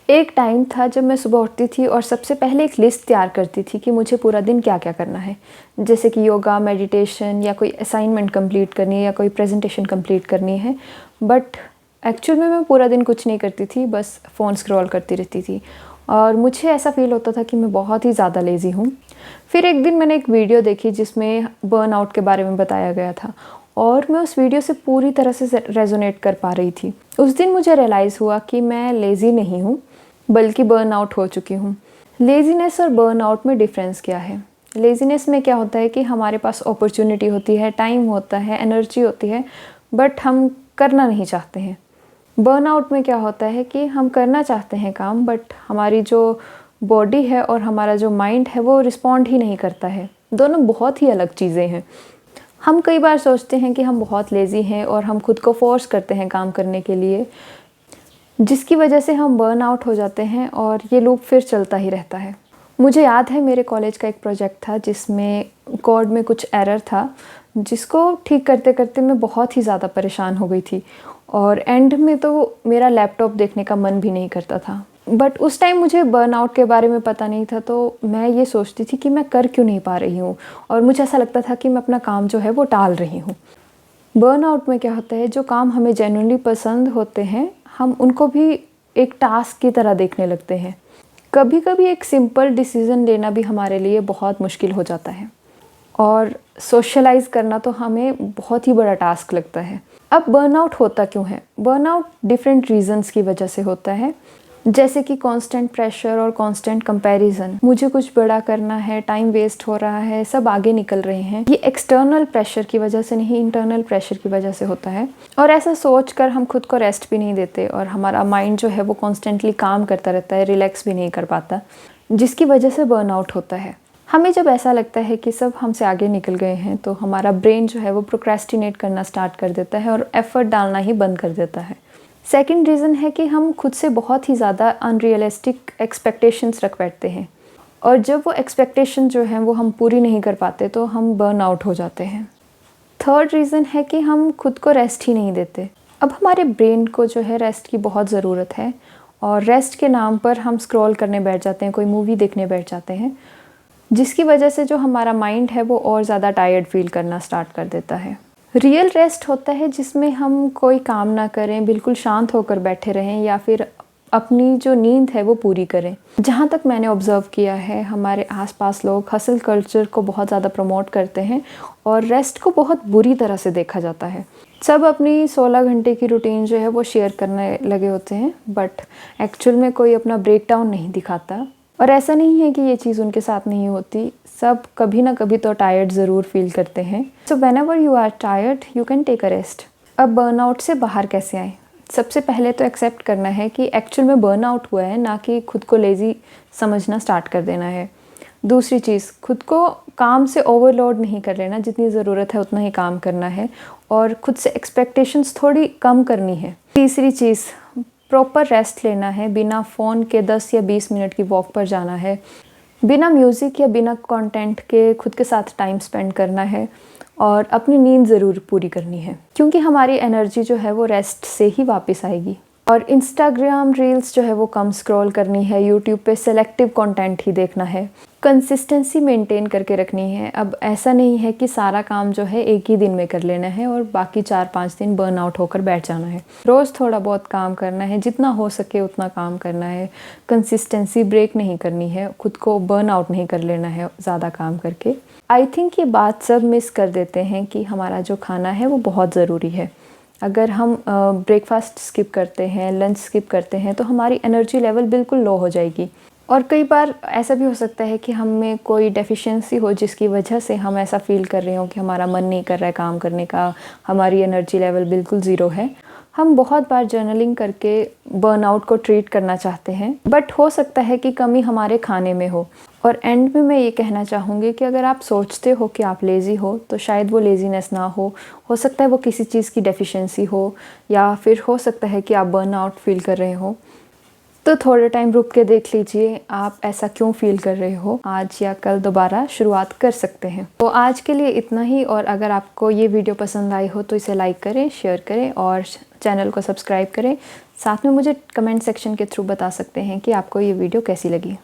एक टाइम था जब मैं सुबह उठती थी और सबसे पहले एक लिस्ट तैयार करती थी कि मुझे पूरा दिन क्या क्या करना है। जैसे कि योगा, मेडिटेशन या कोई असाइनमेंट कंप्लीट करनी है या कोई प्रेजेंटेशन कंप्लीट करनी है। बट एक्चुअल में मैं पूरा दिन कुछ नहीं करती थी, बस फ़ोन स्क्रॉल करती रहती थी और मुझे ऐसा फ़ील होता था कि मैं बहुत ही ज़्यादा लेज़ी हूँ। फिर एक दिन मैंने एक वीडियो देखी जिसमें बर्नआउट के बारे में बताया गया था और मैं उस वीडियो से पूरी तरह से रेजोनेट कर पा रही थी। उस दिन मुझे रियलाइज़ हुआ कि मैं लेज़ी नहीं हूँ बल्कि बर्नआउट हो चुकी हूँ। लेज़ीनेस और बर्नआउट में डिफरेंस क्या है? लेज़ीनेस में क्या होता है कि हमारे पास अपॉर्चुनिटी होती है, टाइम होता है, एनर्जी होती है, बट हम करना नहीं चाहते हैं। बर्नआउट में क्या होता है कि हम करना चाहते हैं काम, बट हमारी जो बॉडी है और हमारा जो माइंड है वो रिस्पॉन्ड ही नहीं करता है। दोनों बहुत ही अलग चीज़ें हैं। हम कई बार सोचते हैं कि हम बहुत लेज़ी हैं और हम खुद को फोर्स करते हैं काम करने के लिए, जिसकी वजह से हम बर्न आउट हो जाते हैं और ये लूप फिर चलता ही रहता है। मुझे याद है मेरे कॉलेज का एक प्रोजेक्ट था जिसमें कोड में कुछ एरर था, जिसको ठीक करते करते मैं बहुत ही ज़्यादा परेशान हो गई थी और एंड में तो मेरा लैपटॉप देखने का मन भी नहीं करता था। बट उस टाइम मुझे बर्नआउट के बारे में पता नहीं था, तो मैं ये सोचती थी कि मैं कर क्यों नहीं पा रही हूँ और मुझे ऐसा लगता था कि मैं अपना काम जो है वो टाल रही हूँ। बर्नआउट में क्या होता है, जो काम हमें जेन्युइनली पसंद होते हैं हम उनको भी एक टास्क की तरह देखने लगते हैं। कभी कभी एक सिंपल डिसीज़न लेना भी हमारे लिए बहुत मुश्किल हो जाता है और सोशलाइज करना तो हमें बहुत ही बड़ा टास्क लगता है। अब बर्नआउट होता क्यों है? बर्नआउट डिफरेंट रीजंस की वजह से होता है, जैसे कि कांस्टेंट प्रेशर और कांस्टेंट कंपैरिजन। मुझे कुछ बड़ा करना है, टाइम वेस्ट हो रहा है, सब आगे निकल रहे हैं। ये एक्सटर्नल प्रेशर की वजह से नहीं, इंटरनल प्रेशर की वजह से होता है। और ऐसा सोच कर हम खुद को रेस्ट भी नहीं देते और हमारा माइंड जो है वो कॉन्स्टेंटली काम करता रहता है, रिलैक्स भी नहीं कर पाता, जिसकी वजह से बर्नआउट होता है। हमें जब ऐसा लगता है कि सब हमसे आगे निकल गए हैं तो हमारा ब्रेन जो है वो प्रोक्रेस्टिनेट करना स्टार्ट कर देता है और एफर्ट डालना ही बंद कर देता है। सेकंड रीज़न है कि हम खुद से बहुत ही ज़्यादा अनरियलिस्टिक एक्सपेक्टेशंस रख बैठते हैं और जब वो एक्सपेक्टेशन जो हैं वो हम पूरी नहीं कर पाते तो हम बर्न आउट हो जाते हैं। थर्ड रीज़न है कि हम खुद को रेस्ट ही नहीं देते। अब हमारे ब्रेन को जो है रेस्ट की बहुत ज़रूरत है और रेस्ट के नाम पर हम स्क्रॉल करने बैठ जाते हैं, कोई मूवी देखने बैठ जाते हैं, जिसकी वजह से जो हमारा माइंड है वो और ज़्यादा टायर्ड फील करना स्टार्ट कर देता है। रियल रेस्ट होता है जिसमें हम कोई काम ना करें, बिल्कुल शांत होकर बैठे रहें या फिर अपनी जो नींद है वो पूरी करें। जहाँ तक मैंने ऑब्ज़र्व किया है, हमारे आसपास लोग हसल कल्चर को बहुत ज़्यादा प्रमोट करते हैं और रेस्ट को बहुत बुरी तरह से देखा जाता है। सब अपनी 16 घंटे की रूटीन जो है वो शेयर करने लगे होते हैं, बट एक्चुअल में कोई अपना ब्रेक डाउन नहीं दिखाता। और ऐसा नहीं है कि ये चीज़ उनके साथ नहीं होती, सब कभी ना कभी तो टायर्ड ज़रूर फील करते हैं। So whenever you are tired you can take a rest. अब बर्नआउट से बाहर कैसे आए? सबसे पहले तो एक्सेप्ट करना है कि एक्चुअल में बर्नआउट हुआ है, ना कि खुद को लेज़ी समझना स्टार्ट कर देना है। दूसरी चीज़, खुद को काम से ओवरलोड नहीं कर लेना, जितनी ज़रूरत है उतना ही काम करना है और खुद से एक्सपेक्टेशंस थोड़ी कम करनी है। तीसरी चीज़, प्रॉपर रेस्ट लेना है, बिना फ़ोन के 10 या 20 मिनट की वॉक पर जाना है, बिना म्यूज़िक या बिना कंटेंट के खुद के साथ टाइम स्पेंड करना है और अपनी नींद ज़रूर पूरी करनी है, क्योंकि हमारी एनर्जी जो है वो रेस्ट से ही वापस आएगी। और इंस्टाग्राम रील्स जो है वो कम स्क्रॉल करनी है, यूट्यूब पे सेलेक्टिव कंटेंट ही देखना है, कंसिस्टेंसी मेंटेन करके रखनी है। अब ऐसा नहीं है कि सारा काम जो है एक ही दिन में कर लेना है और बाकी 4-5 दिन बर्न आउट होकर बैठ जाना है। रोज़ थोड़ा बहुत काम करना है, जितना हो सके उतना काम करना है, कंसिस्टेंसी ब्रेक नहीं करनी है, खुद को बर्न आउट नहीं कर लेना है ज़्यादा काम करके। आई थिंक ये बात सब मिस कर देते हैं कि हमारा जो खाना है वो बहुत ज़रूरी है। अगर हम ब्रेकफास्ट स्किप करते हैं, लंच स्किप करते हैं, तो हमारी एनर्जी लेवल बिल्कुल लो हो जाएगी। और कई बार ऐसा भी हो सकता है कि हम में कोई डेफिशिएंसी हो जिसकी वजह से हम ऐसा फ़ील कर रहे हो कि हमारा मन नहीं कर रहा है काम करने का, हमारी एनर्जी लेवल बिल्कुल ज़ीरो है। हम बहुत बार जर्नलिंग करके बर्नआउट को ट्रीट करना चाहते हैं, बट हो सकता है कि कमी हमारे खाने में हो। और एंड में मैं ये कहना चाहूँगी कि अगर आप सोचते हो कि आप लेज़ी हो तो शायद वो लेज़ीनेस ना हो सकता है वो किसी चीज़ की डेफिशिएंसी हो, या फिर हो सकता है कि आप बर्नआउट फील कर रहे हो। तो थोड़ा टाइम रुक के देख लीजिए आप ऐसा क्यों फील कर रहे हो, आज या कल दोबारा शुरुआत कर सकते हैं। तो आज के लिए इतना ही, और अगर आपको ये वीडियो पसंद आई हो तो इसे लाइक करें, शेयर करें और चैनल को सब्सक्राइब करें। साथ में मुझे कमेंट सेक्शन के थ्रू बता सकते हैं कि आपको ये वीडियो कैसी लगी।